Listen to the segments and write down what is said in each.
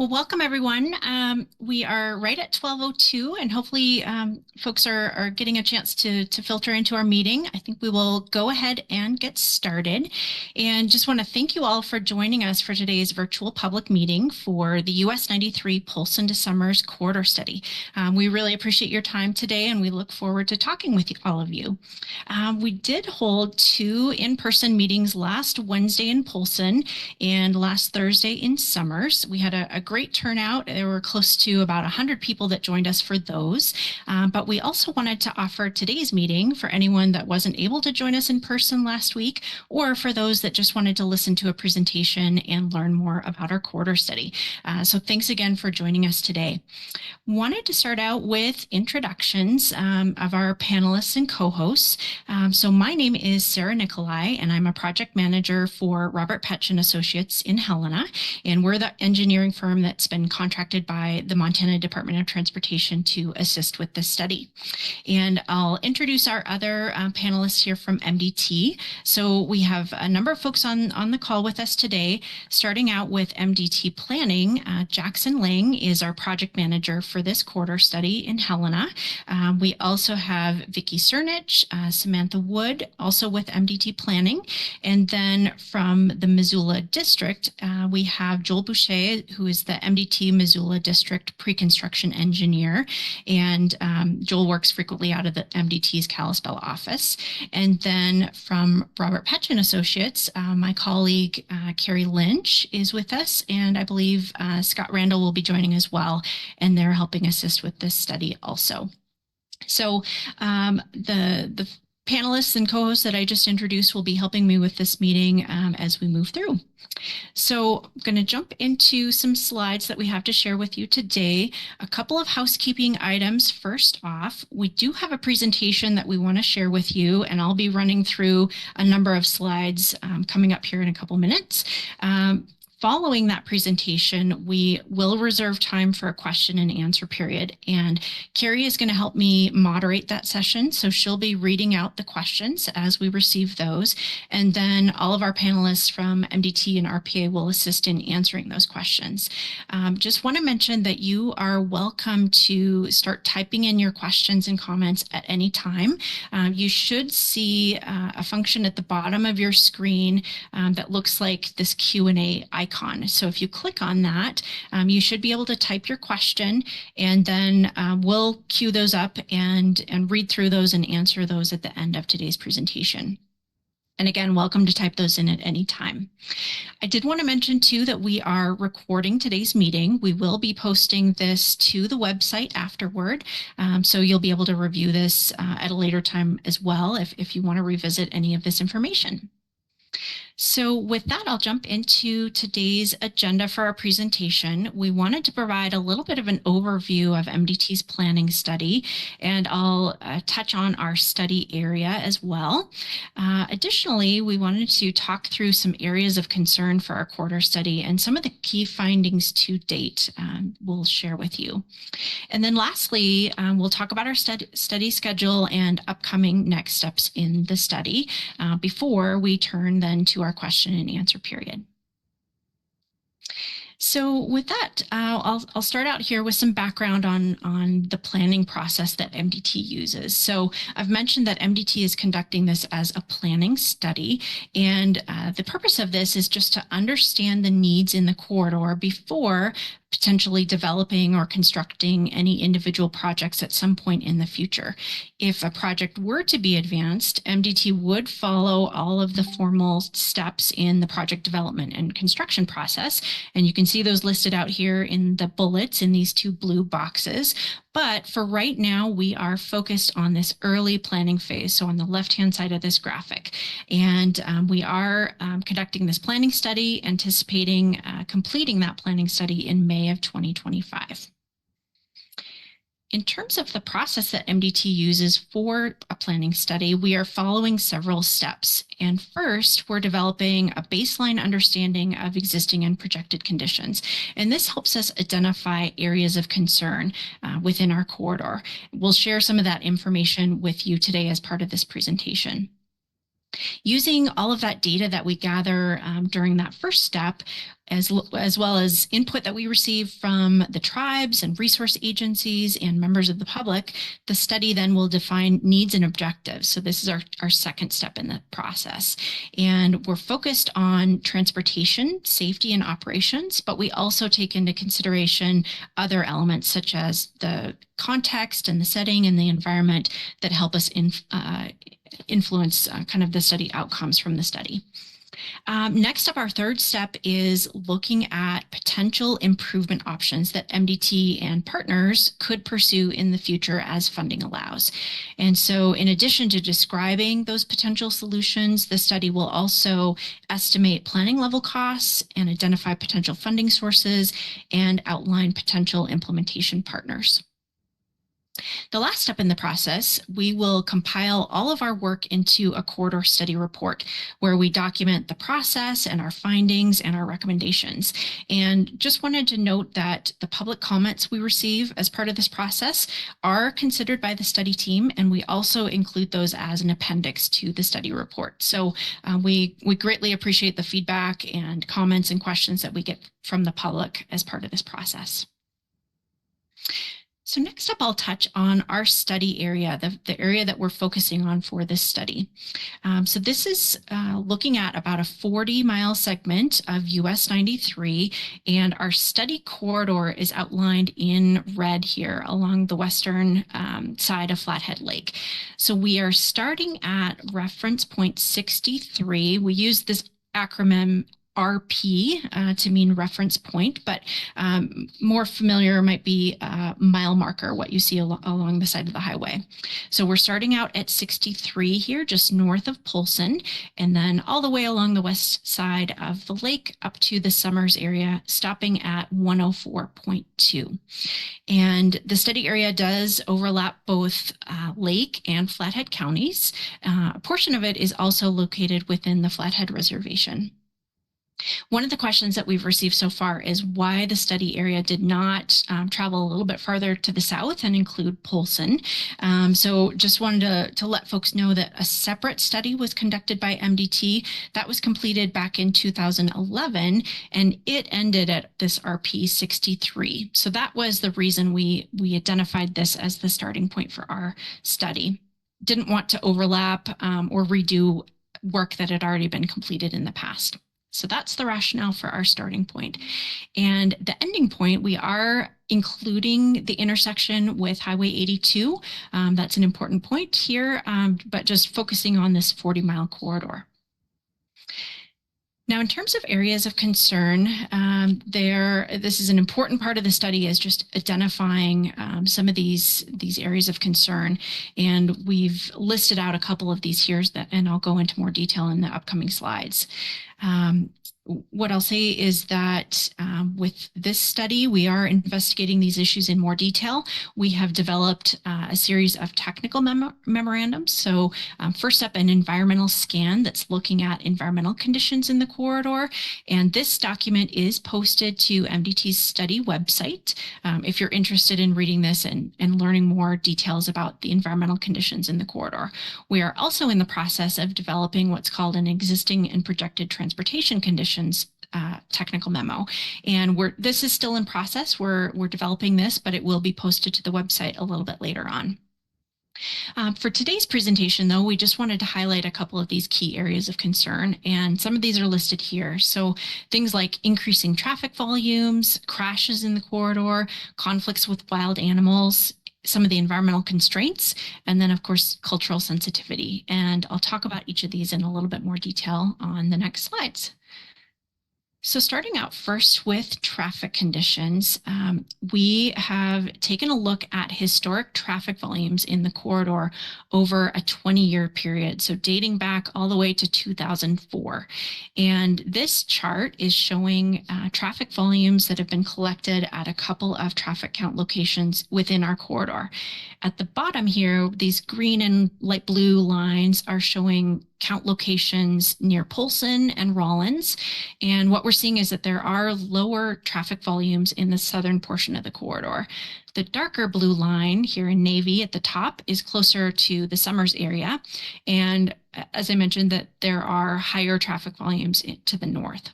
Well, welcome everyone. We are right at 12:02, and hopefully folks are getting a chance to filter into our meeting. I think we will go ahead and get started. And just want to thank you all for joining us for today's virtual public meeting for the US 93 Polson to Summers Corridor Study. We really appreciate your time today, and we look forward to talking with all of you. We did hold two in-person meetings last Wednesday in Polson and last Thursday in Summers. We had a great turnout. There were close to about 100 people that joined us for those. But we also wanted to offer today's meeting for anyone that wasn't able to join us in person last week, or for those that just wanted to listen to a presentation and learn more about our quarter study. So thanks again for joining us today. Wanted to start out with introductions of our panelists and co-hosts. So my name is Sarah Nicolai, and I'm a project manager for Robert Petch and Associates in Helena, and we're the engineering firm that's been contracted by the Montana Department of Transportation to assist with this study. And I'll introduce our other panelists here from MDT. So we have a number of folks on the call with us today, starting out with MDT Planning. Jackson Lang is our project manager for this quarter study in Helena. We also have Vicki Cernich, Samantha Wood, also with MDT Planning. And then from the Missoula District, we have Joel Boucher, who is the MDT Missoula District Pre-Construction Engineer. And Joel works frequently out of the MDT's Kalispell office. And then from Robert Petch and Associates, my colleague Carrie Lynch is with us, and I believe Scott Randall will be joining as well, and they're helping assist with this study also. So the panelists and co-hosts that I just introduced will be helping me with this meeting as we move through. So I'm going to jump into some slides that we have to share with you today. A couple of housekeeping items. First off, we do have a presentation that we want to share with you, and I'll be running through a number of slides coming up here in a couple minutes. Following that presentation, we will reserve time for a question and answer period. And Carrie is going to help me moderate that session. So she'll be reading out the questions as we receive those. And then all of our panelists from MDT and RPA will assist in answering those questions. Just want to mention that you are welcome to start typing in your questions and comments at any time. You should see a function at the bottom of your screen that looks like this Q&A icon. So if you click on that, you should be able to type your question, and then we'll queue those up and read through those and answer those at the end of today's presentation. And again, welcome to type those in at any time. I did want to mention too that we are recording today's meeting. We will be posting this to the website afterward. So you'll be able to review this at a later time as well if you want to revisit any of this information. So with that, I'll jump into today's agenda for our presentation. We wanted to provide a little bit of an overview of MDT's planning study, and I'll touch on our study area as well. Additionally, we wanted to talk through some areas of concern for our quarter study and some of the key findings to date we'll share with you. And then lastly, we'll talk about our study schedule and upcoming next steps in the study before we turn then to our question and answer period. So with that, I'll start out here with some background on the planning process that MDT uses. So I've mentioned that MDT is conducting this as a planning study, and the purpose of this is just to understand the needs in the corridor before potentially developing or constructing any individual projects at some point in the future. If a project were to be advanced, MDT would follow all of the formal steps in the project development and construction process. And you can see those listed out here in the bullets in these two blue boxes. But for right now, we are focused on this early planning phase, so on the left-hand side of this graphic. And we are conducting this planning study, anticipating completing that planning study in May of 2025. In terms of the process that MDT uses for a planning study, we are following several steps. And first, we're developing a baseline understanding of existing and projected conditions. And this helps us identify areas of concern within our corridor. We'll share some of that information with you today as part of this presentation. Using all of that data that we gather during that first step, as well as input that we receive from the tribes and resource agencies and members of the public, the study then will define needs and objectives. So this is our second step in the process. And we're focused on transportation, safety, and operations, but we also take into consideration other elements such as the context and the setting and the environment that help us influence kind of the study outcomes from the study. Next up, our third step is looking at potential improvement options that MDT and partners could pursue in the future as funding allows. And so in addition to describing those potential solutions, the study will also estimate planning level costs and identify potential funding sources and outline potential implementation partners. The last step in the process, we will compile all of our work into a corridor study report where we document the process and our findings and our recommendations. And just wanted to note that the public comments we receive as part of this process are considered by the study team, and we also include those as an appendix to the study report. So we greatly appreciate the feedback and comments and questions that we get from the public as part of this process. So next up, I'll touch on our study area, the area that we're focusing on for this study. So this is looking at about a 40-mile segment of US 93, and our study corridor is outlined in red here along the western side of Flathead Lake. So we are starting at reference point 63. We use this acronym RP to mean reference point, but more familiar might be mile marker, what you see along the side of the highway. So we're starting out at 63 here, just north of Polson, and then all the way along the west side of the lake up to the Summers area, stopping at 104.2. And the study area does overlap both Lake and Flathead counties. A portion of it is also located within the Flathead Reservation. One of the questions that we've received so far is why the study area did not travel a little bit farther to the south and include Polson. So just wanted to let folks know that a separate study was conducted by MDT that was completed back in 2011, and it ended at this RP 63. So that was the reason we identified this as the starting point for our study. Didn't want to overlap or redo work that had already been completed in the past. So that's the rationale for our starting point. And the ending point, we are including the intersection with Highway 82. That's an important point here, but just focusing on this 40-mile corridor. Now, in terms of areas of concern, this is an important part of the study, is just identifying some of these areas of concern. And we've listed out a couple of these here, and I'll go into more detail in the upcoming slides. What I'll say is that with this study, we are investigating these issues in more detail. We have developed a series of technical memorandums. So first up, an environmental scan that's looking at environmental conditions in the corridor. And this document is posted to MDT's study website if you're interested in reading this and learning more details about the environmental conditions in the corridor. We are also in the process of developing what's called an existing and projected transportation conditions technical memo. And this is still in process. We're developing this, but it will be posted to the website a little bit later on. For today's presentation, though, we just wanted to highlight a couple of these key areas of concern, and some of these are listed here. So things like increasing traffic volumes, crashes in the corridor, conflicts with wild animals, some of the environmental constraints, and then, of course, cultural sensitivity. And I'll talk about each of these in a little bit more detail on the next slides. So starting out first with traffic conditions, we have taken a look at historic traffic volumes in the corridor over a 20-year period, so dating back all the way to 2004. And this chart is showing traffic volumes that have been collected at a couple of traffic count locations within our corridor. At the bottom here, these green and light blue lines are showing count locations near Polson and Rawlins. And what we're seeing is that there are lower traffic volumes in the southern portion of the corridor. The darker blue line here in navy at the top is closer to the Summers area. And as I mentioned, that there are higher traffic volumes to the north.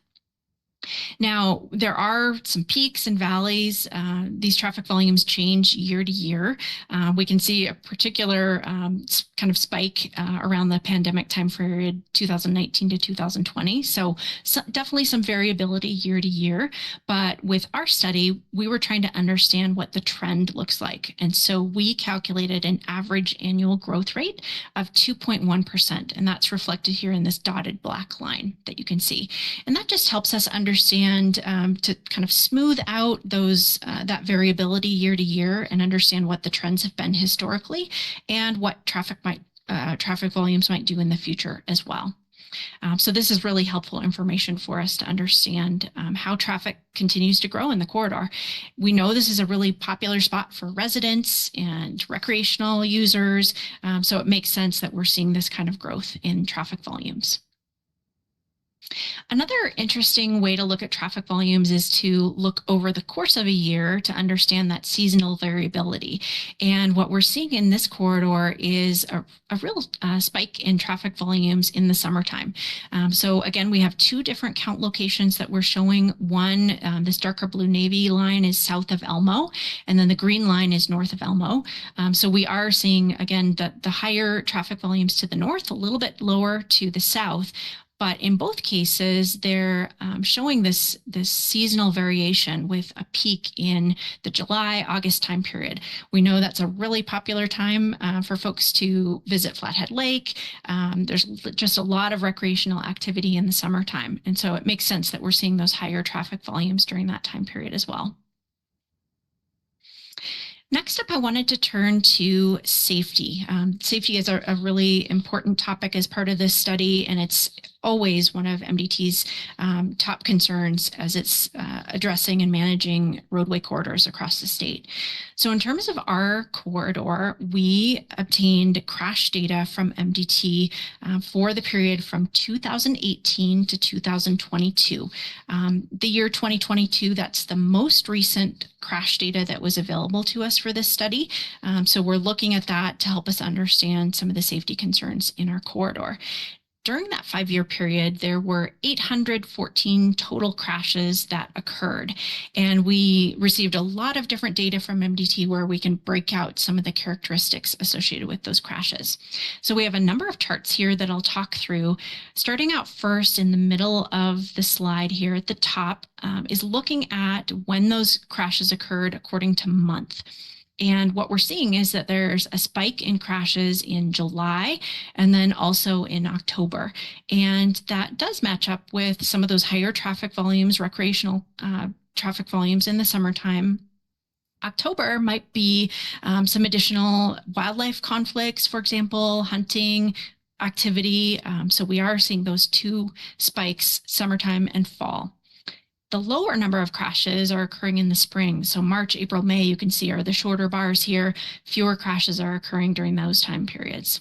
Now, there are some peaks and valleys. These traffic volumes change year to year. We can see a particular kind of spike around the pandemic time period, 2019 to 2020. So definitely some variability year to year. But with our study, we were trying to understand what the trend looks like. And so we calculated an average annual growth rate of 2.1%. And that's reflected here in this dotted black line that you can see. And that just helps us understand to kind of smooth out those that variability year to year and understand what the trends have been historically and what traffic volumes might do in the future as well. So this is really helpful information for us to understand how traffic continues to grow in the corridor. We know this is a really popular spot for residents and recreational users, so it makes sense that we're seeing this kind of growth in traffic volumes. Another interesting way to look at traffic volumes is to look over the course of a year to understand that seasonal variability. And what we're seeing in this corridor is a real spike in traffic volumes in the summertime. So again, we have two different count locations that we're showing. One, this darker blue navy line is south of Elmo, and then the green line is north of Elmo. So we are seeing, again, the higher traffic volumes to the north, a little bit lower to the south. But in both cases, they're showing this seasonal variation with a peak in the July, August time period. We know that's a really popular time for folks to visit Flathead Lake. There's just a lot of recreational activity in the summertime. And so it makes sense that we're seeing those higher traffic volumes during that time period as well. Next up, I wanted to turn to safety. Safety is a really important topic as part of this study, and it's always one of MDT's top concerns as it's addressing and managing roadway corridors across the state. So in terms of our corridor, we obtained crash data from MDT for the period from 2018 to 2022. The year 2022, that's the most recent crash data that was available to us for this study. So we're looking at that to help us understand some of the safety concerns in our corridor. During that 5-year period, there were 814 total crashes that occurred. And we received a lot of different data from MDT where we can break out some of the characteristics associated with those crashes. So we have a number of charts here that I'll talk through. Starting out first in the middle of the slide here at the top is looking at when those crashes occurred according to month. And what we're seeing is that there's a spike in crashes in July and then also in October. And that does match up with some of those higher traffic volumes, recreational traffic volumes in the summertime. October might be some additional wildlife conflicts, for example, hunting activity. So we are seeing those two spikes, summertime and fall. The lower number of crashes are occurring in the spring. So March, April, May, you can see are the shorter bars here. Fewer crashes are occurring during those time periods.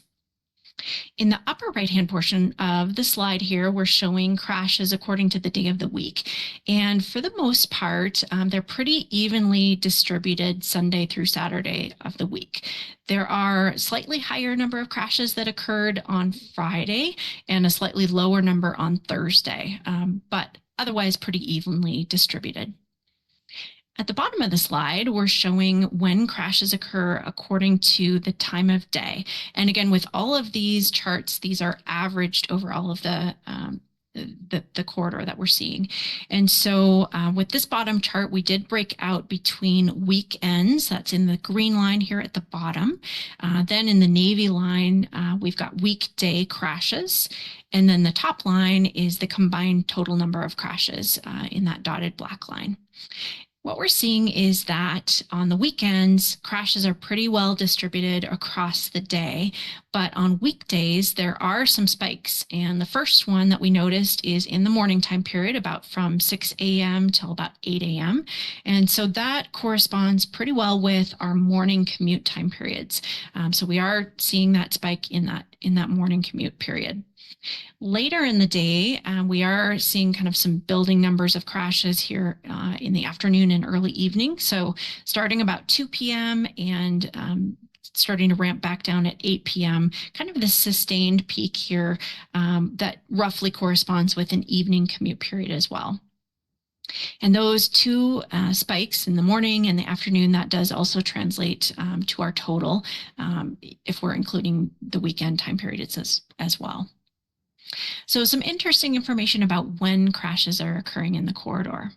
In the upper right-hand portion of the slide here, we're showing crashes according to the day of the week. And for the most part, they're pretty evenly distributed Sunday through Saturday of the week. There are slightly higher number of crashes that occurred on Friday and a slightly lower number on Thursday. But otherwise pretty evenly distributed. At the bottom of the slide, we're showing when crashes occur according to the time of day. And again, with all of these charts, these are averaged over all of the corridor that we're seeing. And so with this bottom chart, we did break out between weekends. That's in the green line here at the bottom. Then in the navy line, we've got weekday crashes. And then the top line is the combined total number of crashes in that dotted black line. What we're seeing is that on the weekends, crashes are pretty well distributed across the day, but on weekdays, there are some spikes. And the first one that we noticed is in the morning time period, about from 6 a.m. till about 8 a.m. And so that corresponds pretty well with our morning commute time periods. So we are seeing that spike in that morning commute period. Later in the day, we are seeing kind of some building numbers of crashes here in the afternoon and early evening. So starting about 2 p.m. and starting to ramp back down at 8 p.m., kind of this sustained peak here that roughly corresponds with an evening commute period as well. And those two spikes in the morning and the afternoon, that does also translate to our total if we're including the weekend time periods as well. So some interesting information about when crashes are occurring in the corridor.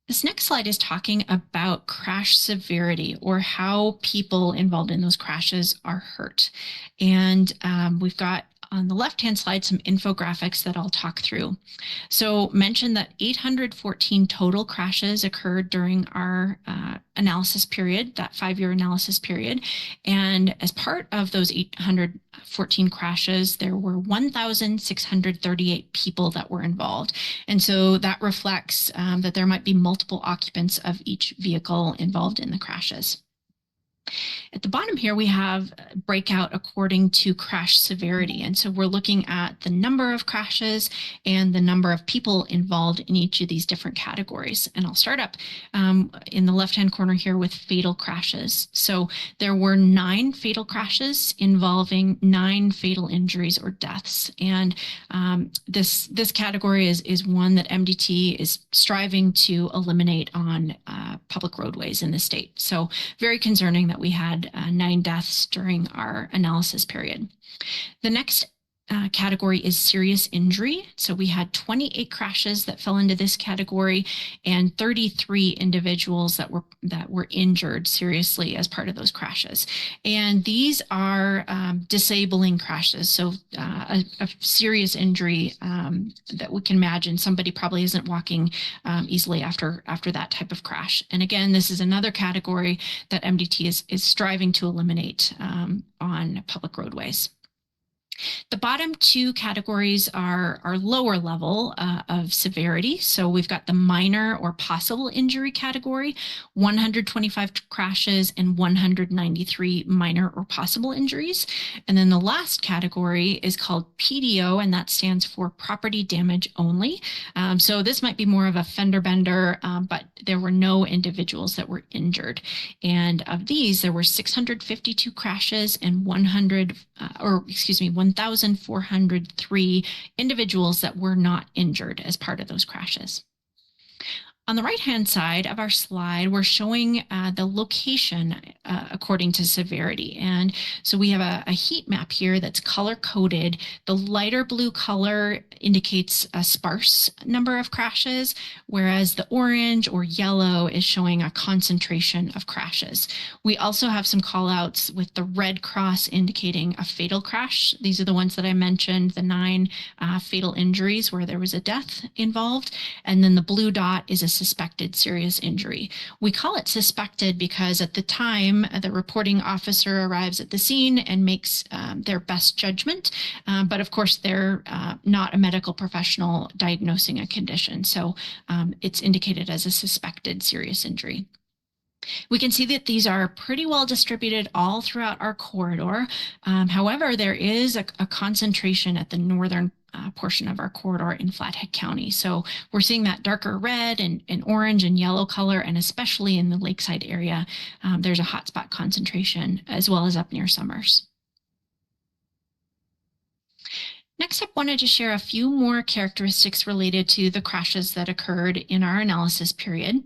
This next slide is talking about crash severity, or how people involved in those crashes are hurt. And we've got on the left-hand slide some infographics that I'll talk through. So mention that 814 total crashes occurred during our analysis period, that 5-year analysis period. And as part of those 814 crashes, there were 1,638 people that were involved. And so that reflects that there might be multiple occupants of each vehicle involved in the crashes. At the bottom here, we have breakout according to crash severity. And so we're looking at the number of crashes and the number of people involved in each of these different categories. And I'll start up in the left-hand corner here with fatal crashes. So there were 9 fatal crashes involving 9 fatal injuries or deaths. And this category is one that MDT is striving to eliminate on public roadways in the state. So very concerning that we had 9 deaths during our analysis period. The next category is serious injury. So we had 28 crashes that fell into this category, and 33 individuals that were injured seriously as part of those crashes. And these are disabling crashes. So a serious injury that we can imagine somebody probably isn't walking easily after that type of crash. And again, this is another category that MDT is striving to eliminate on public roadways. The bottom 2 categories are lower level of severity. So we've got the minor or possible injury category, 125 crashes and 193 minor or possible injuries. And then the last category is called PDO, and that stands for property damage only. So this might be more of a fender bender, but there were no individuals that were injured. And of these, there were 652 crashes and 1,403 individuals that were not injured as part of those crashes. On the right-hand side of our slide, we're showing the location according to severity. And so we have a heat map here that's color-coded. The lighter blue color indicates a sparse number of crashes, whereas the orange or yellow is showing a concentration of crashes. We also have some call-outs with the red cross indicating a fatal crash. These are the ones that I mentioned, the 9 fatal injuries where there was a death involved. And then the blue dot is a suspected serious injury. We call it suspected because at the time, the reporting officer arrives at the scene and makes their best judgment. But of course, they're not a medical professional diagnosing a condition. So it's indicated as a suspected serious injury. We can see that these are pretty well distributed all throughout our corridor. However, there is a concentration at the northern portion of our corridor in Flathead County. So we're seeing that darker red and orange and yellow color, and especially in the lakeside area, there's a hotspot concentration, as well as up near Summers. Next up, wanted to share a few more characteristics related to the crashes that occurred in our analysis period.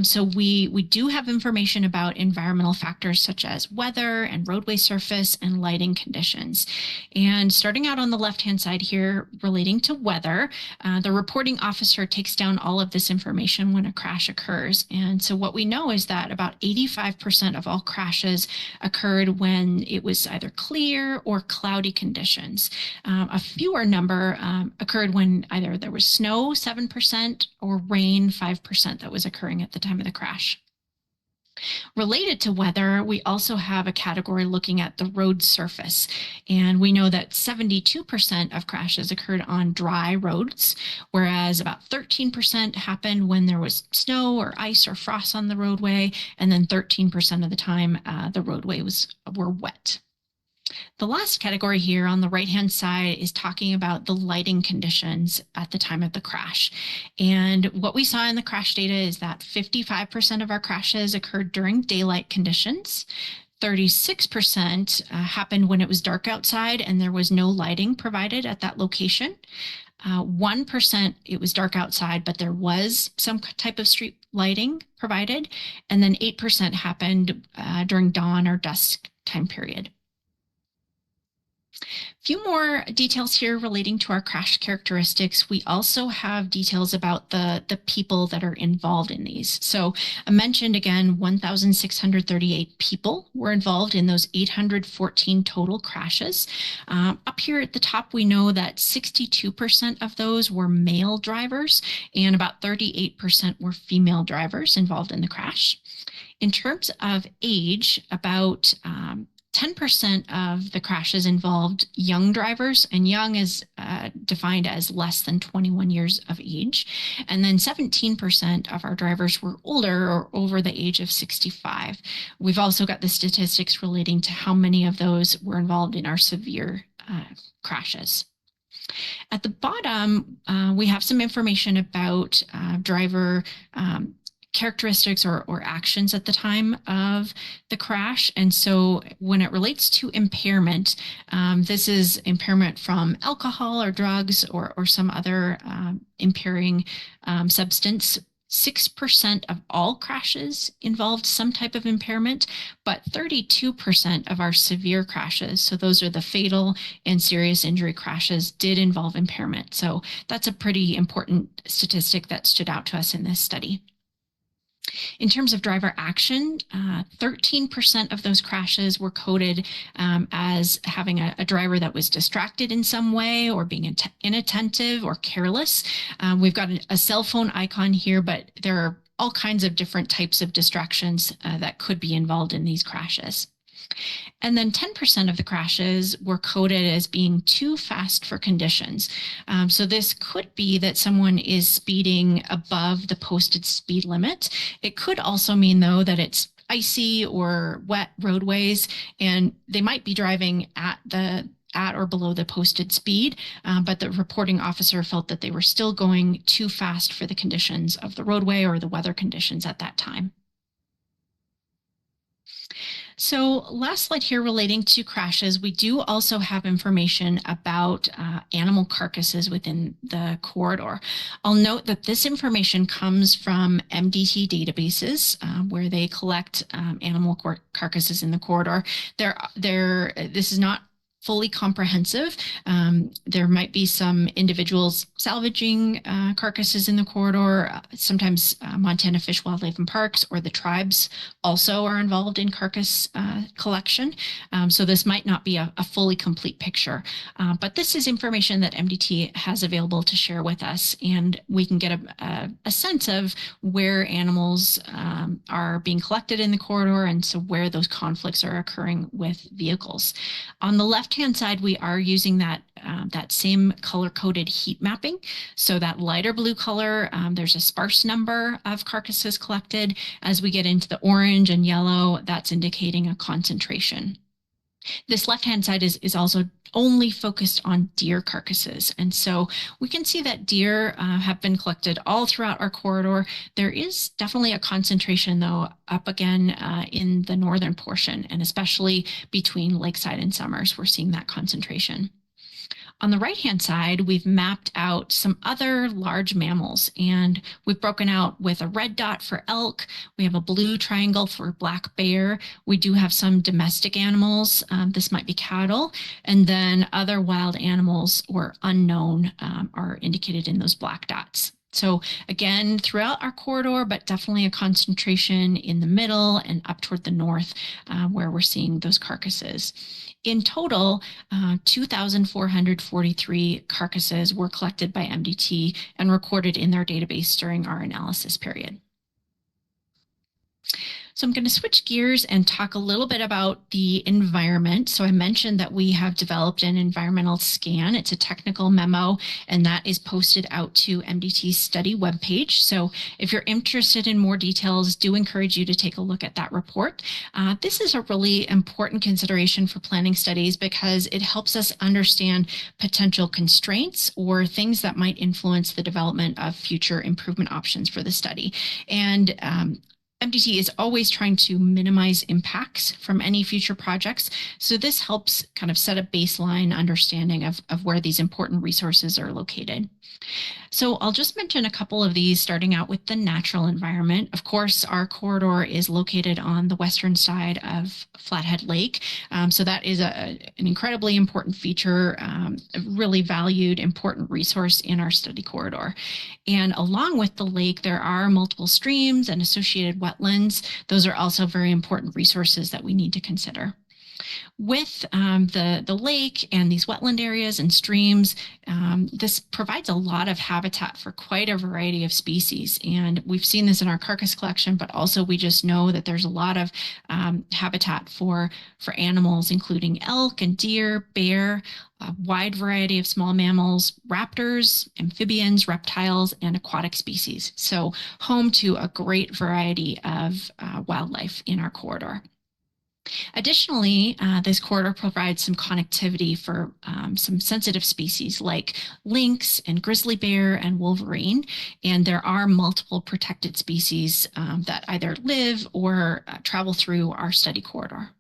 So we do have information about environmental factors such as weather and roadway surface and lighting conditions. And starting out on the left-hand side here, relating to weather, the reporting officer takes down all of this information when a crash occurs. And so what we know is that about 85% of all crashes occurred when it was either clear or cloudy conditions. A fewer number occurred when either there was snow, 7%, or rain, 5%, that was occurring at the time of the crash. Related to weather, we also have a category looking at the road surface. And we know that 72% of crashes occurred on dry roads, whereas about 13% happened when there was snow or ice or frost on the roadway, and then 13% of the time the roadway were wet. The last category here on the right-hand side is talking about the lighting conditions at the time of the crash. And what we saw in the crash data is that 55% of our crashes occurred during daylight conditions. 36% happened when it was dark outside and there was no lighting provided at that location. 1%, it was dark outside, but there was some type of street lighting provided. And then 8% happened during dawn or dusk time period. A few more details here relating to our crash characteristics. We also have details about the people that are involved in these. So I mentioned again, 1,638 people were involved in those 814 total crashes. Up here at the top, we know that 62% of those were male drivers and about 38% were female drivers involved in the crash. In terms of age, about 10% of the crashes involved young drivers, and young is defined as less than 21 years of age. And then 17% of our drivers were older or over the age of 65. We've also got the statistics relating to how many of those were involved in our severe crashes. At the bottom, we have some information about driver characteristics or actions at the time of the crash. And so when it relates to impairment, this is impairment from alcohol or drugs or some other impairing substance. 6% of all crashes involved some type of impairment, but 32% of our severe crashes, so those are the fatal and serious injury crashes, did involve impairment. So that's a pretty important statistic that stood out to us in this study. In terms of driver action, 13% of those crashes were coded as having a driver that was distracted in some way or being inattentive or careless. We've got a cell phone icon here, but there are all kinds of different types of distractions that could be involved in these crashes. And then 10% of the crashes were coded as being too fast for conditions. So this could be that someone is speeding above the posted speed limit. It could also mean, though, that it's icy or wet roadways, and they might be driving at or below the posted speed, but the reporting officer felt that they were still going too fast for the conditions of the roadway or the weather conditions at that time. So last slide here relating to crashes, we do also have information about animal carcasses within the corridor. I'll note that this information comes from MDT databases where they collect animal carcasses in the corridor. This is not fully comprehensive. There might be some individuals salvaging carcasses in the corridor. Sometimes Montana Fish, Wildlife and Parks or the tribes also are involved in carcass collection. So this might not be a fully complete picture, but this is information that MDT has available to share with us, and we can get a sense of where animals are being collected in the corridor, and so where those conflicts are occurring with vehicles. On the left-hand side, we are using that same color-coded heat mapping. So that lighter blue color, there's a sparse number of carcasses collected. As we get into the orange and yellow, that's indicating a concentration. This left-hand side is also only focused on deer carcasses. And so we can see that deer have been collected all throughout our corridor. There is definitely a concentration, though, up again in the northern portion, and especially between Lakeside and Summers, we're seeing that concentration. On the right-hand side, we've mapped out some other large mammals, and we've broken out with a red dot for elk. We have a blue triangle for black bear. We do have some domestic animals. This might be cattle. And then other wild animals or unknown are indicated in those black dots. So again, throughout our corridor, but definitely a concentration in the middle and up toward the north where we're seeing those carcasses. In total, 2,443 carcasses were collected by MDT and recorded in their database during our analysis period. So I'm going to switch gears and talk a little bit about the environment. So I mentioned that we have developed an environmental scan. It's a technical memo, and that is posted out to MDT's study webpage. So if you're interested in more details, do encourage you to take a look at that report. This is a really important consideration for planning studies because it helps us understand potential constraints or things that might influence the development of future improvement options for the study. And MDT is always trying to minimize impacts from any future projects. So this helps kind of set a baseline understanding of where these important resources are located. So I'll just mention a couple of these, starting out with the natural environment. Of course, our corridor is located on the western side of Flathead Lake. So that is an incredibly important feature, a really valued, important resource in our study corridor. And along with the lake, there are multiple streams and associated wetlands. Those are also very important resources that we need to consider. With the lake and these wetland areas and streams, this provides a lot of habitat for quite a variety of species. And we've seen this in our carcass collection, but also we just know that there's a lot of habitat for animals, including elk and deer, bear, a wide variety of small mammals, raptors, amphibians, reptiles, and aquatic species. So home to a great variety of wildlife in our corridor. Additionally, this corridor provides some connectivity for some sensitive species like lynx and grizzly bear and wolverine. And there are multiple protected species that either live or travel through our study corridor.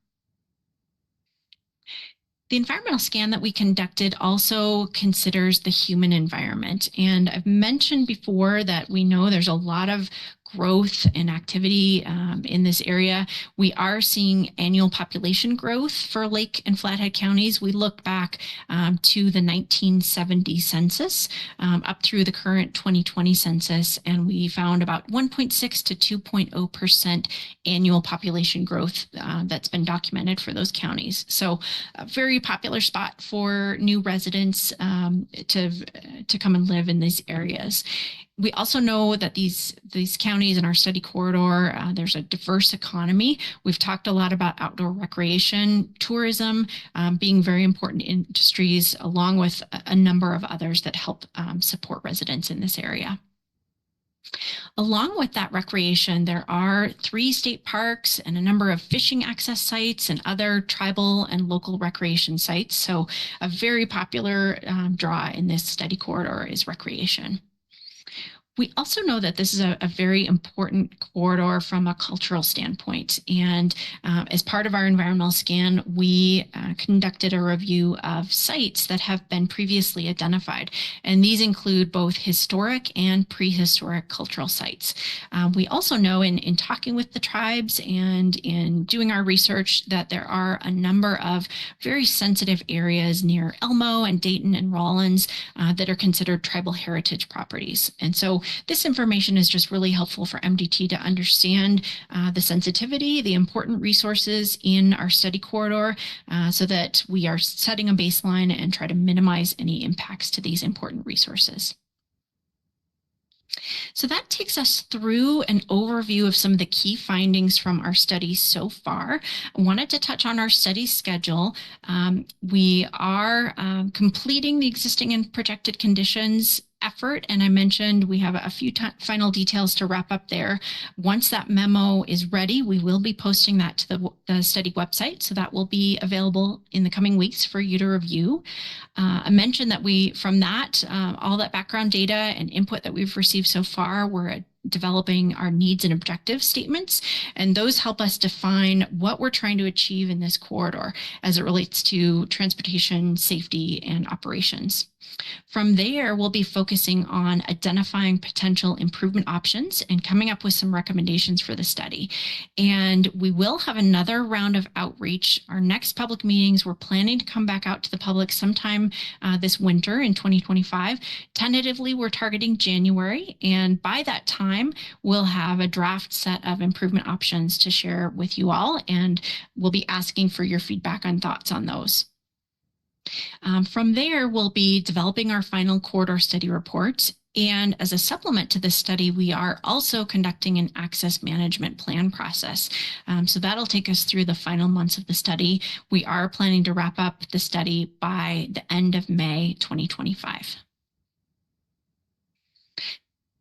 The environmental scan that we conducted also considers the human environment. And I've mentioned before that we know there's a lot of growth and activity in this area. We are seeing annual population growth for Lake and Flathead counties. We looked back to the 1970 census up through the current 2020 census, and we found about 1.6 to 2.0% annual population growth that's been documented for those counties. So a very popular spot for new residents to come and live in these areas. We also know that these counties in our study corridor, there's a diverse economy. We've talked a lot about outdoor recreation, tourism being very important industries, along with a number of others that help support residents in this area. Along with that recreation, there are 3 state parks and a number of fishing access sites and other tribal and local recreation sites. So a very popular draw in this study corridor is recreation. We also know that this is a very important corridor from a cultural standpoint. And as part of our environmental scan, we conducted a review of sites that have been previously identified. And these include both historic and prehistoric cultural sites. We also know in talking with the tribes and in doing our research that there are a number of very sensitive areas near Elmo and Dayton and Rawlins that are considered tribal heritage properties. And so this information is just really helpful for MDT to understand the sensitivity, the important resources in our study corridor so that we are setting a baseline and try to minimize any impacts to these important resources. So that takes us through an overview of some of the key findings from our study so far. I wanted to touch on our study schedule. We are completing the existing and projected conditions effort, and I mentioned we have a few final details to wrap up there. Once that memo is ready, we will be posting that to the study website, so that will be available in the coming weeks for you to review. I mentioned that from that, all that background data and input that we've received so far, we're developing our needs and objective statements, and those help us define what we're trying to achieve in this corridor as it relates to transportation, safety, and operations. From there, we'll be focusing on identifying potential improvement options and coming up with some recommendations for the study. And we will have another round of outreach. Our next public meetings, we're planning to come back out to the public sometime this winter in 2025. Tentatively, we're targeting January, and by that time, we'll have a draft set of improvement options to share with you all, and we'll be asking for your feedback and thoughts on those. From there, we'll be developing our final corridor study report. And as a supplement to this study, we are also conducting an access management plan process. So that'll take us through the final months of the study. We are planning to wrap up the study by the end of May 2025.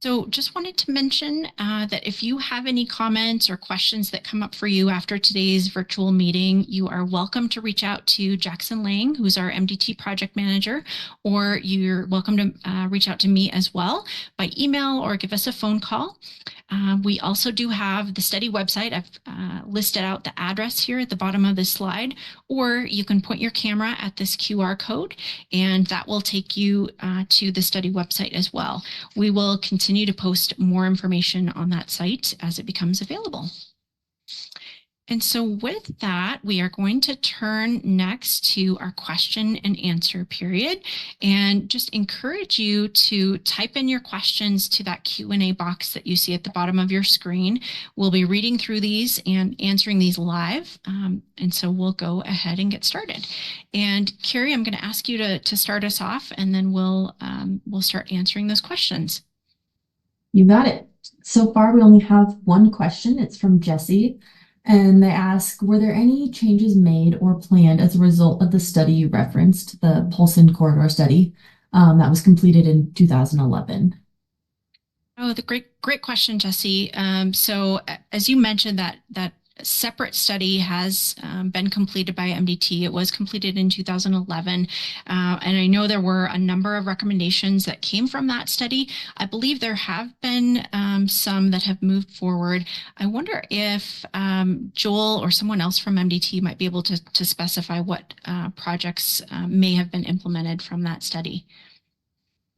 So just wanted to mention that if you have any comments or questions that come up for you after today's virtual meeting, you are welcome to reach out to Jackson Lang, who's our MDT project manager, or you're welcome to reach out to me as well by email or give us a phone call. We also do have the study website. I've listed out the address here at the bottom of this slide, or you can point your camera at this QR code and that will take you to the study website as well. We will continue to post more information on that site as it becomes available. And so with that, we are going to turn next to our question and answer period and just encourage you to type in your questions to that Q&A box that you see at the bottom of your screen. We'll be reading through these and answering these live. And so we'll go ahead and get started. And Carrie, I'm going to ask you to start us off and then we'll start answering those questions. You got it. So far, we only have one question. It's from Jesse. And they ask, were there any changes made or planned as a result of the study you referenced, the Polson corridor study, that was completed in 2011? Oh, the great question, Jesse. So as you mentioned, that separate study has been completed by MDT. It was completed in 2011. And I know there were a number of recommendations that came from that study. I believe there have been some that have moved forward. I wonder if Joel or someone else from MDT might be able to specify what projects may have been implemented from that study.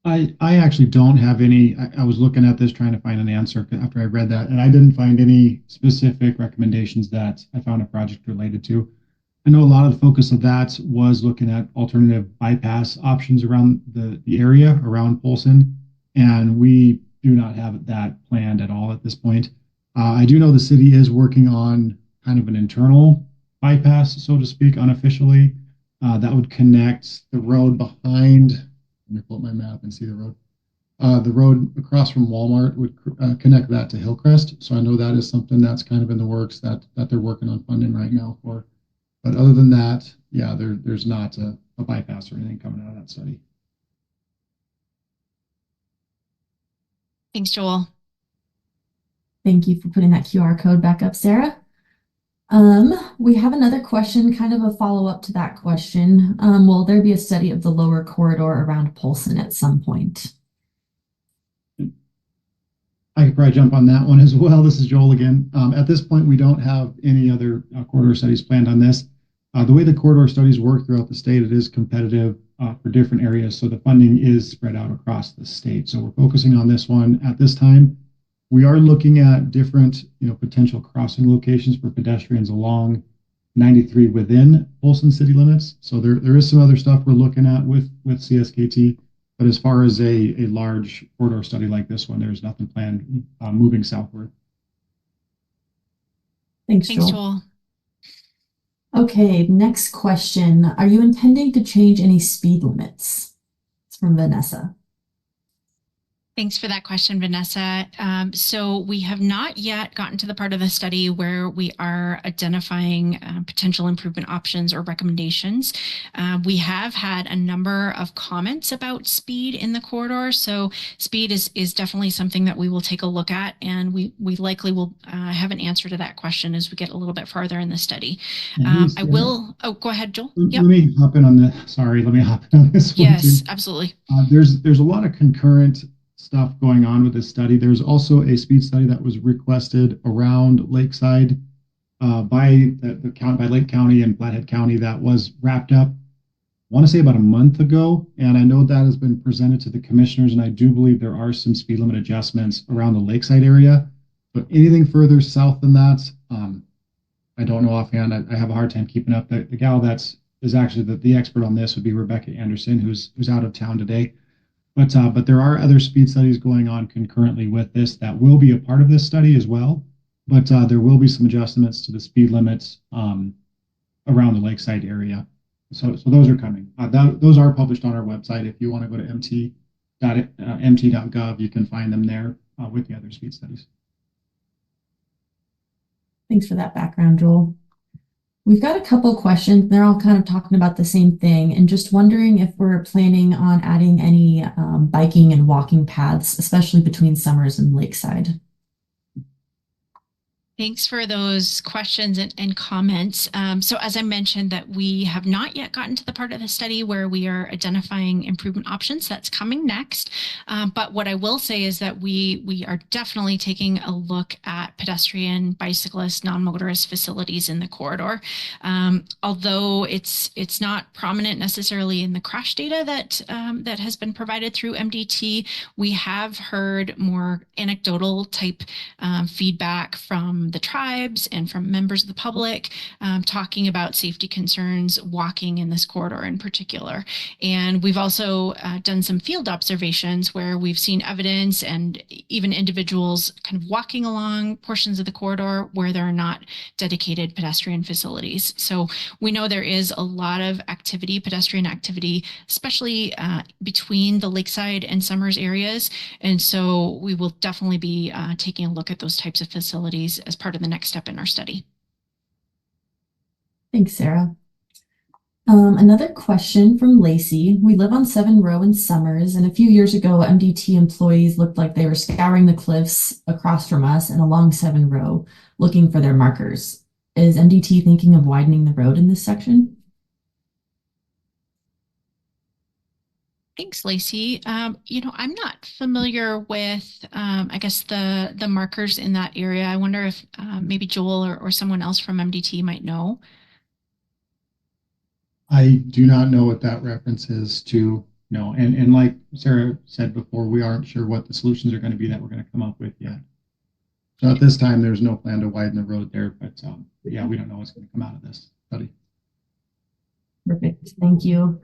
I actually don't have any. I was looking at this trying to find an answer after I read that, and I didn't find any specific recommendations that I found a project related to. I know a lot of the focus of that was looking at alternative bypass options around the area around Polson, and we do not have that planned at all at this point. I do know the city is working on kind of an internal bypass, so to speak, unofficially, that would connect the road behind. Let me pull up my map and see the road. The road across from Walmart would connect that to Hillcrest. So I know that is something that's kind of in the works that they're working on funding right now for. But other than that, yeah, there's not a bypass or anything coming out of that study. Thanks, Joel. Thank you for putting that QR code back up, Sarah. We have another question, kind of a follow-up to that question. Will there be a study of the lower corridor around Polson at some point? I could probably jump on that one as well. This is Joel again. At this point, we don't have any other corridor studies planned on this. The way the corridor studies work throughout the state, it is competitive for different areas. So the funding is spread out across the state. So we're focusing on this one at this time. We are looking at different, potential crossing locations for pedestrians along 93 within Polson city limits. So there is some other stuff we're looking at with CSKT. But as far as a large corridor study like this one, there's nothing planned moving southward. Thanks, Joel. Okay, next question. Are you intending to change any speed limits? It's from Vanessa. Thanks for that question, Vanessa. So we have not yet gotten to the part of the study where we are identifying potential improvement options or recommendations. We have had a number of comments about speed in the corridor. So speed is definitely something that we will take a look at, and we likely will have an answer to that question as we get a little bit farther in the study. I will. Oh, go ahead, Joel. Let me hop in on this. Sorry, let me hop in on this one. Yes, absolutely. There's a lot of concurrent stuff going on with this study. There's also a speed study that was requested around Lakeside by the county, by Lake County and Flathead County, that was wrapped up, I want to say about a month ago. And I know that has been presented to the commissioners, and I do believe there are some speed limit adjustments around the Lakeside area. But anything further south than that, I don't know offhand. I have a hard time keeping up. The gal is actually the expert on this would be Rebecca Anderson, who's out of town today. But there are other speed studies going on concurrently with this that will be a part of this study as well. But there will be some adjustments to the speed limits around the Lakeside area. So those are coming. Those are published on our website. If you want to go to mt.gov, you can find them there with the other speed studies. Thanks for that background, Joel. We've got a couple questions. They're all kind of talking about the same thing, and just wondering if we're planning on adding any biking and walking paths, especially between Summers and Lakeside. Thanks for those questions and comments. So as I mentioned that we have not yet gotten to the part of the study where we are identifying improvement options. That's coming next. But what I will say is that we are definitely taking a look at pedestrian, bicyclist, non-motorist facilities in the corridor. Although it's not prominent necessarily in the crash data that has been provided through MDT, we have heard more anecdotal type feedback from the tribes and from members of the public talking about safety concerns walking in this corridor in particular. And we've also done some field observations where we've seen evidence and even individuals kind of walking along portions of the corridor where there are not dedicated pedestrian facilities. So we know there is a lot of activity, pedestrian activity, especially between the Lakeside and Summers areas. And so we will definitely be taking a look at those types of facilities as part of the next step in our study. Thanks, Sarah. Another question from Lacey. We live on 7 Row in Summers, and a few years ago, MDT employees looked like they were scouring the cliffs across from us and along 7 Row looking for their markers. Is MDT thinking of widening the road in this section? Thanks, Lacey. I'm not familiar with, I guess, the markers in that area. I wonder if maybe Joel or someone else from MDT might know. I do not know what that reference is to, no. And like Sarah said before, we aren't sure what the solutions are going to be that we're going to come up with yet. So at this time, there's no plan to widen the road there, but yeah, we don't know what's going to come out of this study. Perfect. Thank you.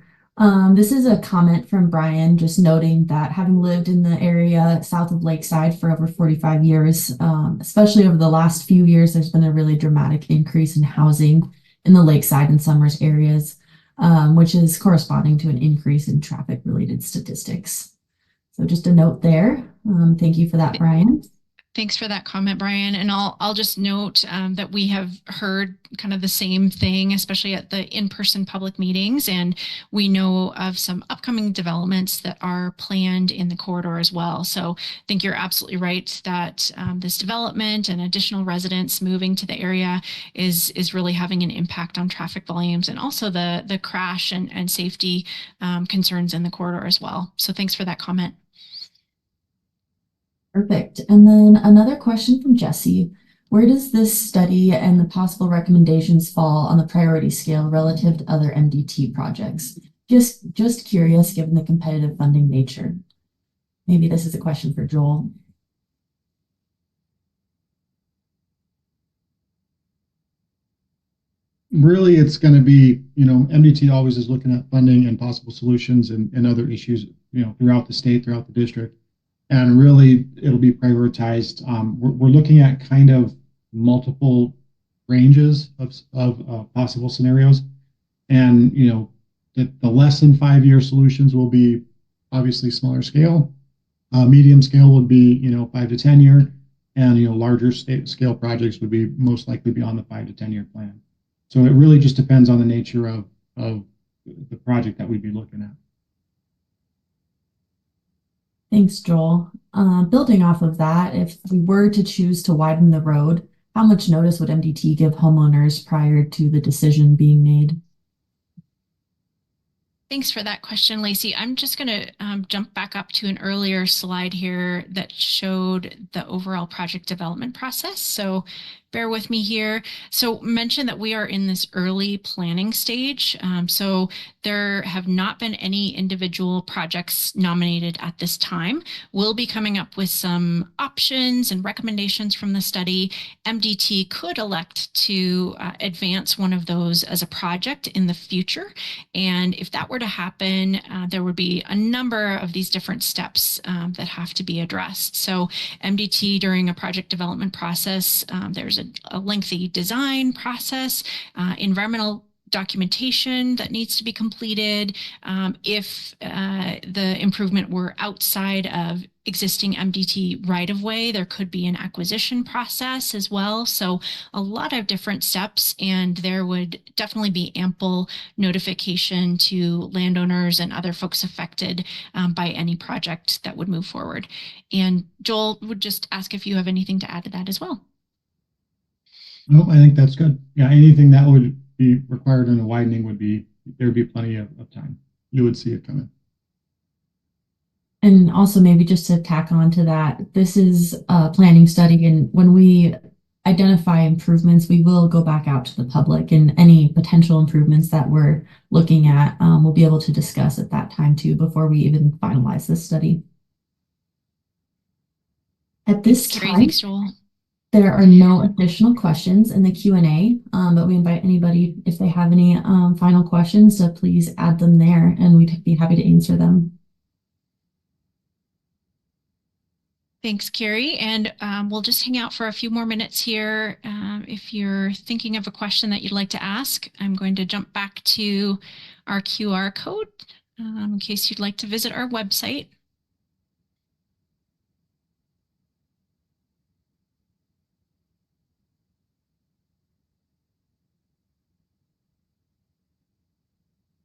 This is a comment from Brian, just noting that having lived in the area south of Lakeside for over 45 years, especially over the last few years, there's been a really dramatic increase in housing in the Lakeside and Summers areas, which is corresponding to an increase in traffic-related statistics. So just a note there. Thank you for that, Brian. Thanks for that comment, Brian. And I'll just note that we have heard kind of the same thing, especially at the in-person public meetings. And we know of some upcoming developments that are planned in the corridor as well. So I think you're absolutely right that this development and additional residents moving to the area is really having an impact on traffic volumes and also the crash and safety concerns in the corridor as well. So thanks for that comment. Perfect. And then another question from Jesse. Where does this study and the possible recommendations fall on the priority scale relative to other MDT projects? Just curious, given the competitive funding nature. Maybe this is a question for Joel. Really, it's going to be, MDT always is looking at funding and possible solutions and other issues, throughout the state, throughout the district. And really, it'll be prioritized. We're looking at kind of multiple ranges of possible scenarios. And, the less than 5-year solutions will be obviously smaller scale. Medium scale would be, 5 to 10 year. And, larger scale projects would be most likely beyond the 5 to 10 year plan. So it really just depends on the nature of the project that we'd be looking at. Thanks, Joel. Building off of that, if we were to choose to widen the road, how much notice would MDT give homeowners prior to the decision being made? Thanks for that question, Lacey. I'm just going to jump back up to an earlier slide here that showed the overall project development process. So bear with me here. So mention that we are in this early planning stage. So there have not been any individual projects nominated at this time. We'll be coming up with some options and recommendations from the study. MDT could elect to advance one of those as a project in the future. And if that were to happen, there would be a number of these different steps that have to be addressed. So MDT during a project development process, there's a lengthy design process, environmental documentation that needs to be completed. If the improvement were outside of existing MDT right of way. There could be an acquisition process as well. So a lot of different steps, and there would definitely be ample notification to landowners and other folks affected by any project that would move forward. And Joel would just ask if you have anything to add to that as well. No, I think that's good. Yeah, anything that would be required in a widening would be, there'd be plenty of time. You would see it coming. And also maybe just to tack on to that, this is a planning study, and when we identify improvements, we will go back out to the public, and any potential improvements that we're looking at, we'll be able to discuss at that time too, before we even finalize this study. At this Thanks, Carrie. time, Thanks, Joel. there are no additional questions in the Q&A, but we invite anybody, if they have any final questions, to please add them there, and we'd be happy to answer them. Thanks, Carrie. And we'll just hang out for a few more minutes here. If you're thinking of a question that you'd like to ask, I'm going to jump back to our QR code in case you'd like to visit our website.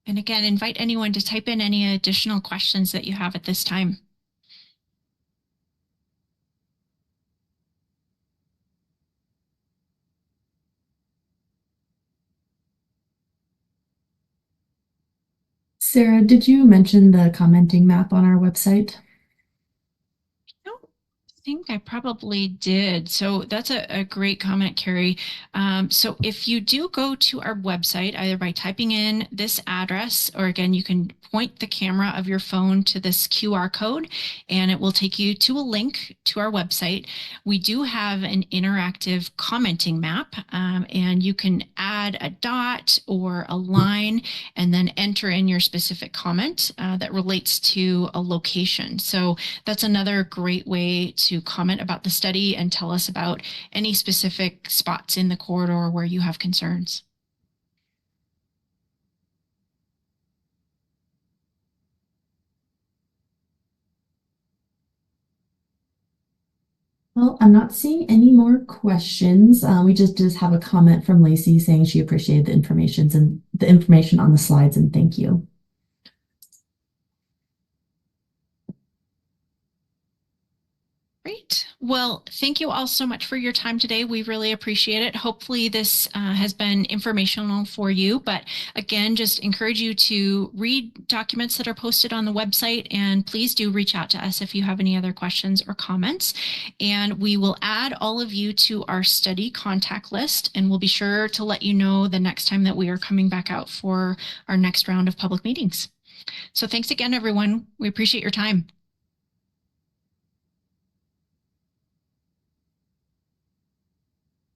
And again, invite anyone to type in any additional questions that you have at this time. Sarah, did you mention the commenting map on our website? I think I probably did. So that's a great comment, Carrie. So if you do go to our website, either by typing in this address, or again, you can point the camera of your phone to this QR code and it will take you to a link to our website. We do have an interactive commenting map, and you can add a dot or a line and then enter in your specific comment that relates to a location. So that's another great way to comment about the study and tell us about any specific spots in the corridor where you have concerns. Well, I'm not seeing any more questions. We just have a comment from Lacey saying she appreciated the information on the slides, and thank you. Great. Well, thank you all so much for your time today. We really appreciate it. Hopefully this has been informational for you, but again, just encourage you to read documents that are posted on the website, and please do reach out to us if you have any other questions or comments. And we will add all of you to our study contact list, and we'll be sure to let you know the next time that we are coming back out for our next round of public meetings. So thanks again, everyone. We appreciate your time.